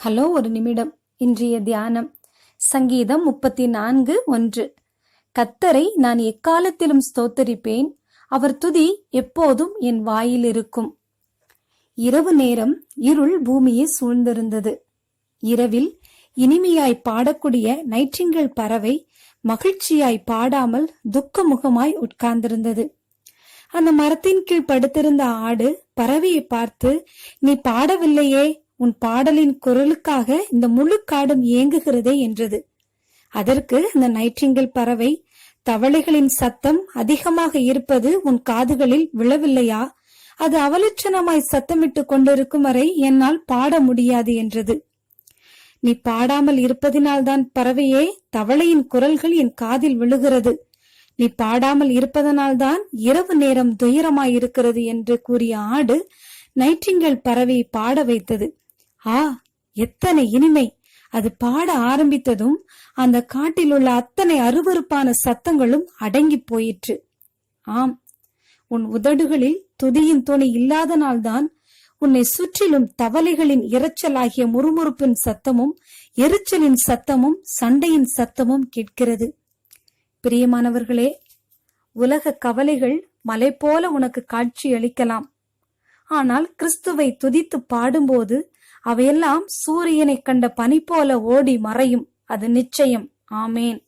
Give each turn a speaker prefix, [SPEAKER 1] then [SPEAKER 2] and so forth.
[SPEAKER 1] Hello, ஒரு நிமிடம். இன்றைய தியானம் சங்கீதம் 34:1. கர்த்தரை நான் எக்காலத்திலும் ஸ்தோத்தரிப்பேன், அவர் துதி எப்போதும் என் வாயில் இருக்கும். இரவு நேரம் இருள் பூமியை சூழ்ந்திருந்தது. இரவில் இனிமையாய் பாடக்கூடிய நைட்டிங்கேல் பறவை மகிழ்ச்சியாய் பாடாமல் துக்கமுகமாய் உட்கார்ந்திருந்தது. அந்த மரத்தின் கீழ் படுத்திருந்த ஆடு பறவையை பார்த்து, நீ பாடவில்லையே, உன் பாடலின் குரலுக்காக இந்த முழு காடும் ஏங்குகிறதே என்றது. அதற்கு அந்த நைட்டிங்கேல் பறவை, தவளைகளின் சத்தம் அதிகமாக இருப்பது உன் காதுகளில் விழவில்லையா? அது அவலட்சணமாய் சத்தமிட்டு கொண்டிருக்கும் வரை என்னால் பாட முடியாது என்றது. நீ பாடாமல் இருப்பதினால்தான் பறவையே தவளையின் குரல்கள் என் காதில் விழுகிறது. நீ பாடாமல் இருப்பதனால்தான் இரவு நேரம் துயரமாயிருக்கிறது என்று கூறிய ஆடு நைட்டிங்கேல் பறவை பாட வைத்தது. ஆ, எத்தனை இனிமை! அது பாட ஆரம்பித்ததும் அந்த காட்டில் உள்ள அத்தனை அருவருப்பான சத்தங்களும் அடங்கி போயிற்று. ஆம், உன் உதடுகளில் துதியின் துணி இல்லாதனால்தான் உன்னை சுற்றிலும் தவளைகளின் இரைச்சலாகிய முறுமுறுப்பின் சத்தமும் எரிச்சலின் சத்தமும் சண்டையின் சத்தமும் கேட்கிறது. பிரியமானவர்களே, உலக கவலைகள் மலை போல உனக்கு காட்சி அளிக்கலாம். ஆனால் கிறிஸ்துவை துதித்து பாடும்போது அவையெல்லாம் சூரியனை கண்ட பனி போல ஓடி மறையும். அது நிச்சயம். ஆமேன்.